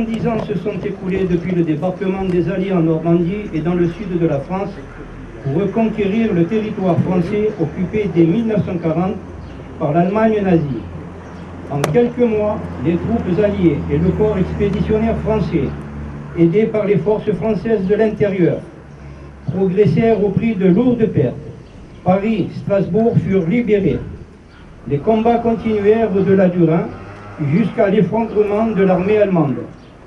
Dix ans se sont écoulés depuis le débarquement des Alliés en Normandie et dans le sud de la France pour reconquérir le territoire français occupé dès 1940 par l'Allemagne nazie. En quelques mois, les troupes alliées et le corps expéditionnaire français, aidés par les forces françaises de l'intérieur, progressèrent au prix de lourdes pertes. Paris, Strasbourg furent libérés. Les combats continuèrent au-delà du Rhin jusqu'à l'effondrement de l'armée allemande.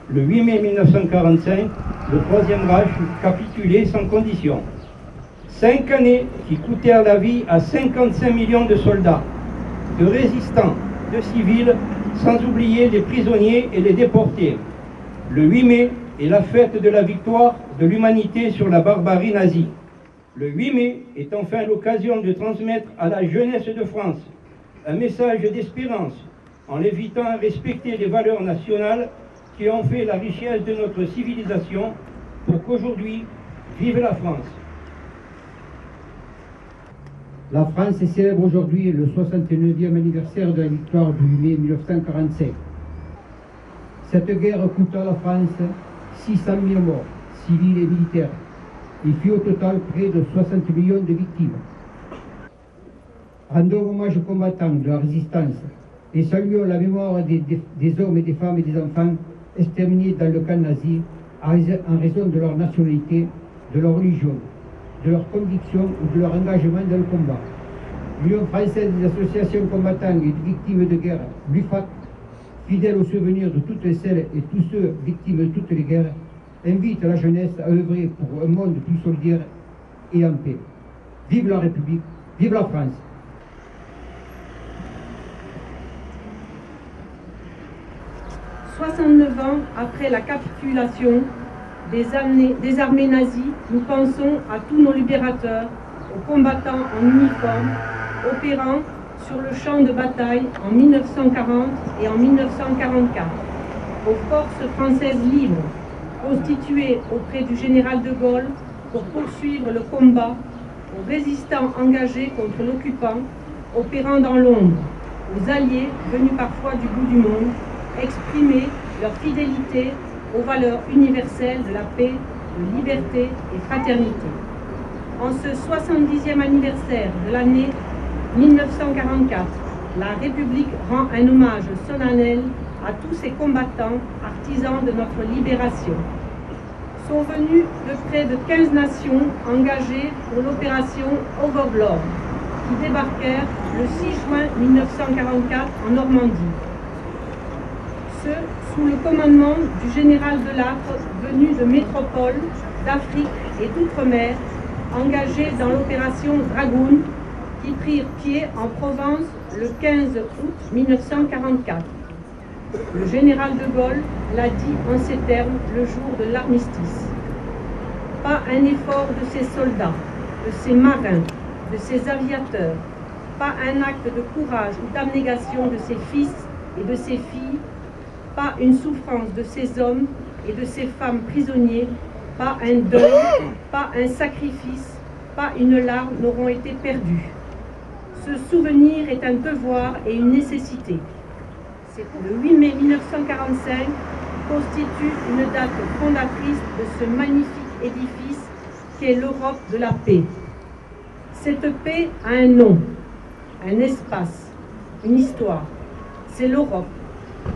Le 8 mai 1945, le Troisième Reich capitulait sans condition. 5 années qui coûtèrent la vie à 55 millions de soldats, de résistants, de civils, sans oublier les prisonniers et les déportés. Le 8 mai est la fête de la victoire de l'humanité sur la barbarie nazie. Le 8 mai est enfin l'occasion de transmettre à la jeunesse de France un message d'espérance en l'invitant à respecter les valeurs nationales qui ont fait la richesse de notre civilisation pour qu'aujourd'hui, vive la France. La France célèbre aujourd'hui le 69e anniversaire de la victoire du 8 mai 1945. Cette guerre coûta à la France 600 000 morts, civils et militaires. Il fut au total près de 60 millions de victimes. Rendons hommage aux combattants de la résistance et saluons la mémoire des hommes et des femmes et des enfants exterminés dans le camp nazi en raison de leur nationalité, de leur religion, de leurs convictions ou de leur engagement dans le combat. L'Union française des associations combattants et victimes de guerre, l'UFAC, fidèle au souvenir de toutes celles et tous ceux victimes de toutes les guerres, invite la jeunesse à œuvrer pour un monde plus solidaire et en paix. Vive la République, vive la France! « 69 ans après la capitulation des armées nazies, nous pensons à tous nos libérateurs, aux combattants en uniforme, opérant sur le champ de bataille en 1940 et en 1944, aux forces françaises libres, constituées auprès du général de Gaulle pour poursuivre le combat, aux résistants engagés contre l'occupant, opérant dans l'ombre, aux alliés venus parfois du bout du monde, exprimer leur fidélité aux valeurs universelles de la paix, de liberté et fraternité. En ce 70e anniversaire de l'année 1944, la République rend un hommage solennel à tous ces combattants, artisans de notre libération. Sont venus de près de 15 nations engagées pour l'opération Overlord, qui débarquèrent le 6 juin 1944 en Normandie. Sous le commandement du général Delattre, venu de métropole, d'Afrique et d'outre-mer, engagés dans l'opération Dragoon, qui prirent pied en Provence le 15 août 1944. Le général de Gaulle l'a dit en ces termes le jour de l'armistice. Pas un effort de ses soldats, de ses marins, de ses aviateurs, pas un acte de courage ou d'abnégation de ses fils et de ses filles, pas une souffrance de ces hommes et de ces femmes prisonniers, pas un deuil, pas un sacrifice, pas une larme n'auront été perdus. Ce souvenir est un devoir et une nécessité. C'est le 8 mai 1945 qui constitue une date fondatrice de ce magnifique édifice qu'est l'Europe de la paix. Cette paix a un nom, un espace, une histoire. C'est l'Europe.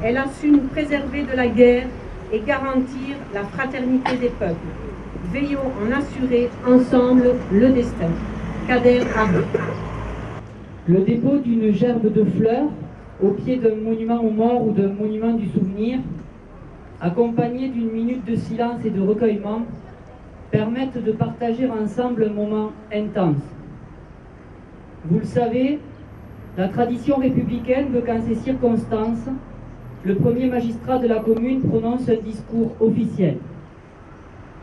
Elle a su nous préserver de la guerre et garantir la fraternité des peuples. Veillons en assurer ensemble le destin. Kader Arbi. Le dépôt d'une gerbe de fleurs au pied d'un monument aux morts ou d'un monument du souvenir, accompagné d'une minute de silence et de recueillement, permettent de partager ensemble un moment intense. Vous le savez, la tradition républicaine veut qu'en ces circonstances, le premier magistrat de la commune prononce un discours officiel.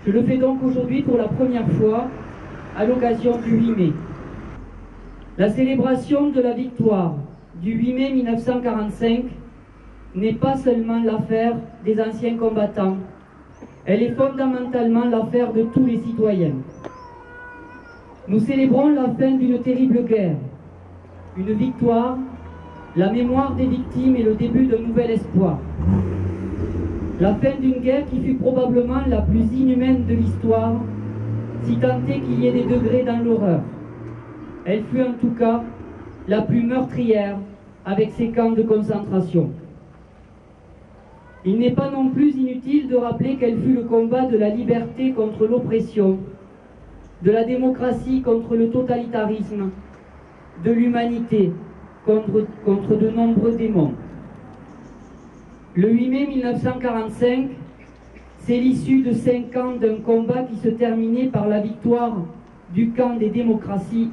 Je le fais donc aujourd'hui pour la première fois à l'occasion du 8 mai. La célébration de la victoire du 8 mai 1945 n'est pas seulement l'affaire des anciens combattants, elle est fondamentalement l'affaire de tous les citoyens. Nous célébrons la fin d'une terrible guerre, une victoire, la mémoire des victimes et le début d'un nouvel espoir. La fin d'une guerre qui fut probablement la plus inhumaine de l'histoire, si tant est qu'il y ait des degrés dans l'horreur. Elle fut en tout cas la plus meurtrière avec ses camps de concentration. Il n'est pas non plus inutile de rappeler quel fut le combat de la liberté contre l'oppression, de la démocratie contre le totalitarisme, de l'humanité contre de nombreux démons. Le 8 mai 1945, c'est l'issue de 5 ans d'un combat qui se terminait par la victoire du camp des démocraties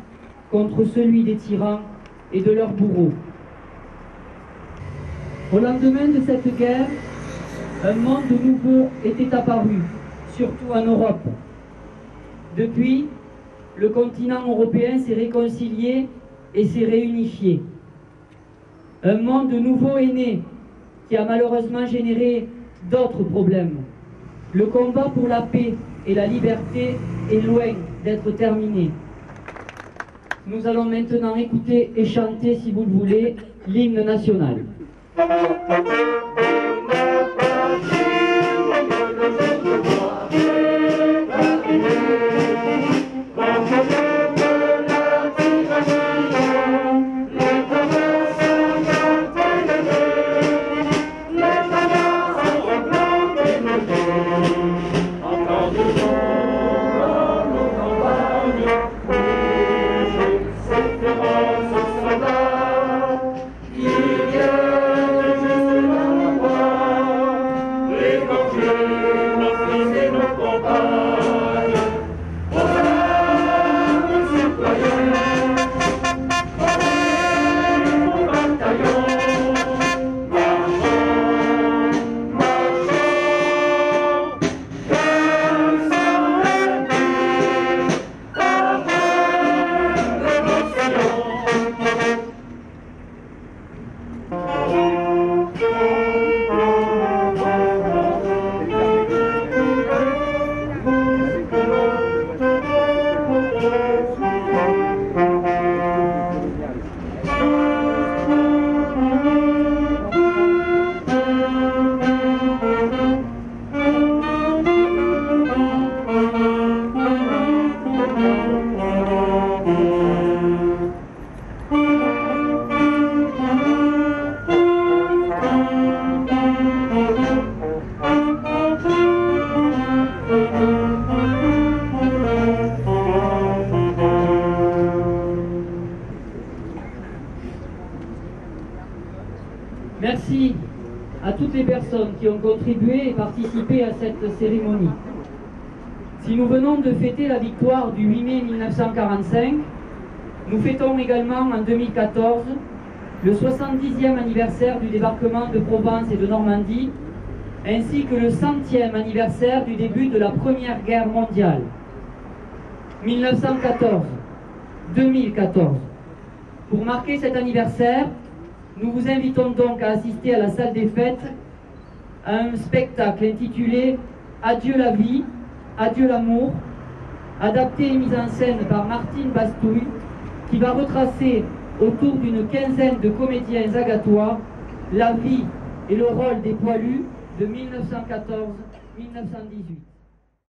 contre celui des tyrans et de leurs bourreaux. Au lendemain de cette guerre, un monde nouveau était apparu, surtout en Europe. Depuis, le continent européen s'est réconcilié et s'est réunifié. Un monde nouveau est né, qui a malheureusement généré d'autres problèmes. Le combat pour la paix et la liberté est loin d'être terminé. Nous allons maintenant écouter et chanter, si vous le voulez, l'hymne national. Merci à toutes les personnes qui ont contribué et participé à cette cérémonie. Si nous venons de fêter la victoire du 8 mai 1945, nous fêtons également en 2014 le 70e anniversaire du débarquement de Provence et de Normandie, ainsi que le 100e anniversaire du début de la Première Guerre mondiale. 1914, 2014. Pour marquer cet anniversaire, nous vous invitons donc à assister à la salle des fêtes à un spectacle intitulé « Adieu la vie, adieu l'amour », adapté et mis en scène par Martine Bastouille, qui va retracer autour d'une quinzaine de comédiens agatois la vie et le rôle des poilus de 1914-1918.